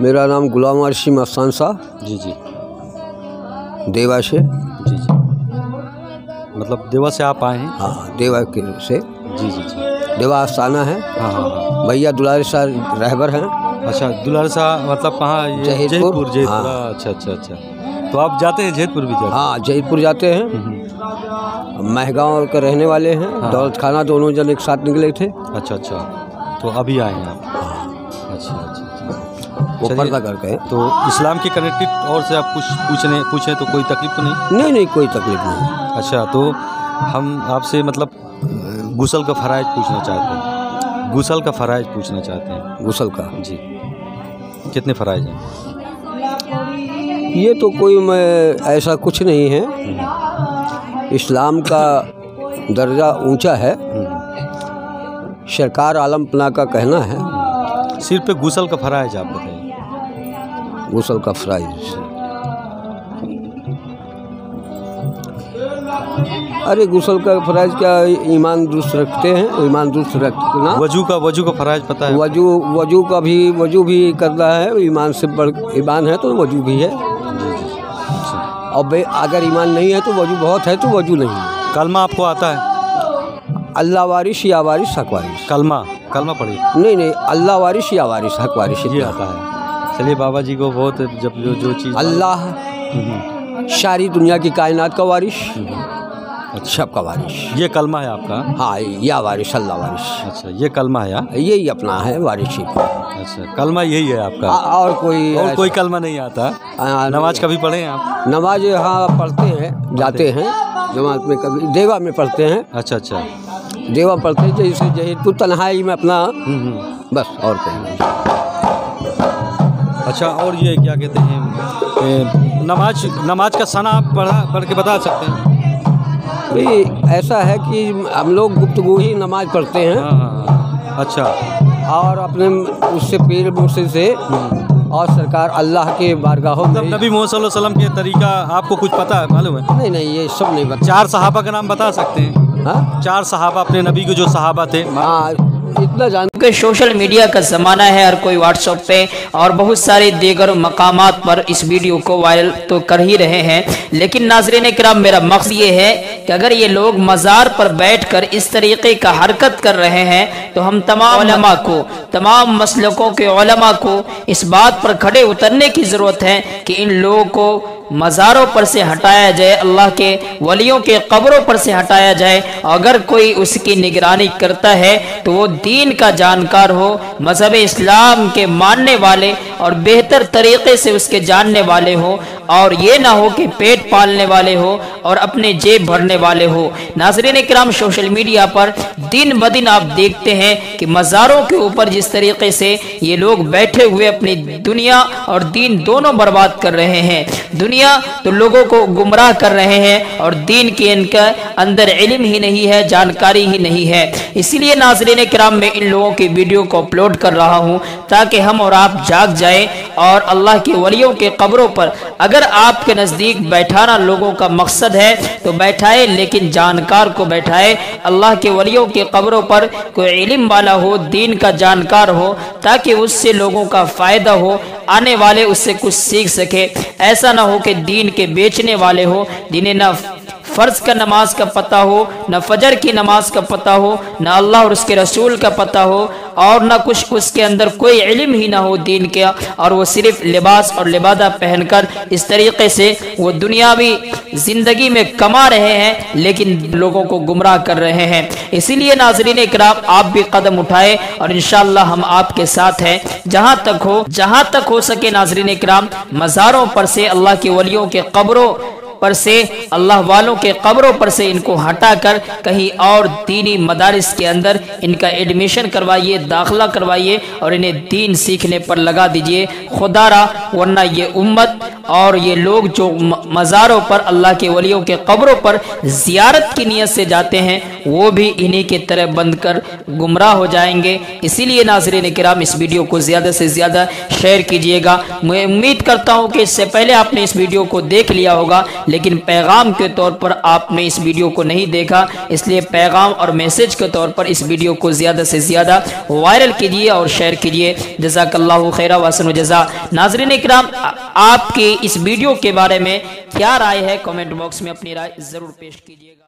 मेरा नाम गुलाम अर्शी मस्तान साहब। जी जी। देवा से। जी जी। मतलब देवा से आप आए हैं? हाँ, देवा के से। जी जी जी। देवा आस्थाना है। हाँ हाँ हाँ। भैया दुलारे साहब रहबर हैं। अच्छा, दुलारे साहब मतलब कहाँ? जहीरपुर। जहीरपुर। हाँ। अच्छा अच्छा अच्छा। तो आप जाते हैं जहीरपुर भी जाते? हाँ, जहीरपुर जाते हैं। महगांव के रहने वाले हैं। हाँ। दौलत खाना दोनों जन एक साथ निकले थे। अच्छा अच्छा। तो अभी आए हैं आप? अच्छा अच्छा। वो पर्दा करके। तो इस्लाम के कनेक्टेड और से आप कुछ पूछें तो कोई तकलीफ तो नहीं? नहीं नहीं, कोई तकलीफ नहीं। अच्छा, तो हम आपसे मतलब गुस्ल का फ़राइज़ पूछना चाहते हैं। गुस्ल का फ़राइज़ पूछना चाहते हैं। गुस्ल का? जी। कितने फ़राइज़ हैं? ये तो कोई ऐसा कुछ नहीं है। इस्लाम का दर्जा ऊंचा है। सरकार आलमपना का कहना है। सिर पे गुस्ल का फ़राइज़ आप बताइए। गुस्ल का फ़राइज़, अरे गुस्ल का फ़राइज़ क्या, ईमान दुरुस्त रखते हैं। ईमान दुरुस्त रखना। वजू का फ़राइज़ पता है? वजू भी करना है। ईमान से बढ़ ईमान है तो वजू भी है। और अगर ईमान नहीं है तो वजू बहुत है तो वजू नहीं है। कलमा आपको आता है? अल्लाह वारिश या वारिश हक वारिश। कलमा पढ़िए। नहीं, अल्लाह वारिश या वारिश हक वारिश ये आता है। चलिए, बाबा जी को बहुत जब जो चीज़ अल्लाह सारी दुनिया की कायनात का वारिश, सब का वारिश। ये कलमा है आपका? हाँ, या वारिश अल्लाह वारिश। अच्छा, ये कलमा है? यही अपना है वारिश। अच्छा, कलमा यही है आपका? और कोई कलमा नहीं आता? नमाज कभी पढ़े हैं आप? नमाज हाँ पढ़ते हैं, जाते हैं जमात में, कभी देवा में पढ़ते हैं। अच्छा अच्छा। देवा पढ़ते हैं जैसे जहीरपुर तन्हाई में अपना, बस और कहीं नहीं। अच्छा, और ये क्या कहते हैं, नमाज का सना आप पढ़ के बता सकते हैं? भाई ऐसा है कि हम लोग गुफ्तगू ही नमाज पढ़ते हैं। हाँ। अच्छा। और अपने उससे पीर मुर्शिद से और सरकार अल्लाह के बारगाहों में। नबी मोहम्मद सल्लल्लाहु अलैहि वसल्लम के तरीका आपको कुछ पता है, मालूम है? नहीं, ये सब नहीं पता। 4 सहाबा का नाम बता सकते हैं? हाँ, 4 सहाबा अपने नबी के जो सहाबा थे। हाँ, इतना जान कि सोशल मीडिया का ज़माना है, हर कोई व्हाट्सएप पे और बहुत सारे दीगर मकामात पर इस वीडियो को वायरल तो कर ही रहे हैं। लेकिन नाज़रीन किराम, मेरा मकसद ये है कि अगर ये लोग मज़ार पर बैठकर इस तरीके का हरकत कर रहे हैं तो हम तमाम उलमा को, तमाम मसलकों के उलमा को इस बात पर खड़े उतरने की ज़रूरत है कि इन लोगों को मज़ारों पर से हटाया जाए, अल्लाह के वलियों के कब्रों पर से हटाया जाए। अगर कोई उसकी निगरानी करता है तो वो दीन का जानकार हो, मज़हब इस्लाम के मानने वाले और बेहतर तरीक़े से उसके जानने वाले हो, और ये ना हो कि पेट पालने वाले हो और अपने जेब भरने वाले हो। नाज़रीन किराम, सोशल मीडिया पर दिन ब दिन आप देखते हैं कि मज़ारों के ऊपर जिस तरीके से ये लोग बैठे हुए अपनी दुनिया और दीन दोनों बर्बाद कर रहे हैं। दुनिया तो लोगों को गुमराह कर रहे हैं और दीन के इनका अंदर इल्म ही नहीं है, जानकारी ही नहीं है। इसीलिए नाज़रीन किराम, मैं इन लोगों की वीडियो को अपलोड कर रहा हूँ ताकि हम और आप जाग जाएं और अल्लाह के वलियों के कब्रों पर, अगर आपके नज़दीक बैठाना लोगों का मकसद है तो बैठाए, लेकिन जानकार को बैठाए। अल्लाह के वलियों के कब्रों पर कोई इल्म वाला हो, दीन का जानकार हो, ताकि उससे लोगों का फ़ायदा हो, आने वाले उससे कुछ सीख सके। ऐसा ना हो कि दीन के बेचने वाले हो, जिन्हें ना फ़र्ज का नमाज का पता हो, न फजर की नमाज का पता हो, न अल्लाह और उसके रसूल का पता हो, और न कुछ उसके अंदर कोई इल्म ही ना हो दीन का, और वो सिर्फ लिबास और लिबादा पहनकर इस तरीके से वो दुनियावी ज़िंदगी में कमा रहे हैं लेकिन लोगों को गुमराह कर रहे हैं। इसीलिए नाज़रीन इकराम, आप भी कदम उठाए और इंशाअल्लाह हम आपके साथ हैं। जहाँ तक हो सके नाज़रीन इकराम, मज़ारों पर से, अल्लाह के वलियों के कब्रों पर से, अल्लाह वालों के कब्रों पर से इनको हटाकर कहीं और दीनी मदारिस के अंदर इनका एडमिशन करवाइए, दाखिला करवाइए और इन्हें दीन सीखने पर लगा दीजिए खुदारा, वरना ये उम्मत और ये लोग जो मज़ारों पर, अल्लाह के वलियों के कब्रों पर ज़ियारत की नीयत से जाते हैं, वो भी इन्हीं के तरह बंद कर गुमराह हो जाएंगे। इसीलिए नाज़रीन किराम, इस वीडियो को ज़्यादा से ज़्यादा शेयर कीजिएगा। मैं उम्मीद करता हूँ कि इससे पहले आपने इस वीडियो को देख लिया होगा, लेकिन पैगाम के तौर पर आपने इस वीडियो को नहीं देखा, इसलिए पैगाम और मैसेज के तौर पर इस वीडियो को ज़्यादा से ज़्यादा वायरल कीजिए और शेयर कीजिए। जज़ाकल्लाहु खैरा व अहसन जज़ा। नाज़रीन किराम, आपकी इस वीडियो के बारे में क्या राय है, कमेंट बॉक्स में अपनी राय ज़रूर पेश कीजिएगा।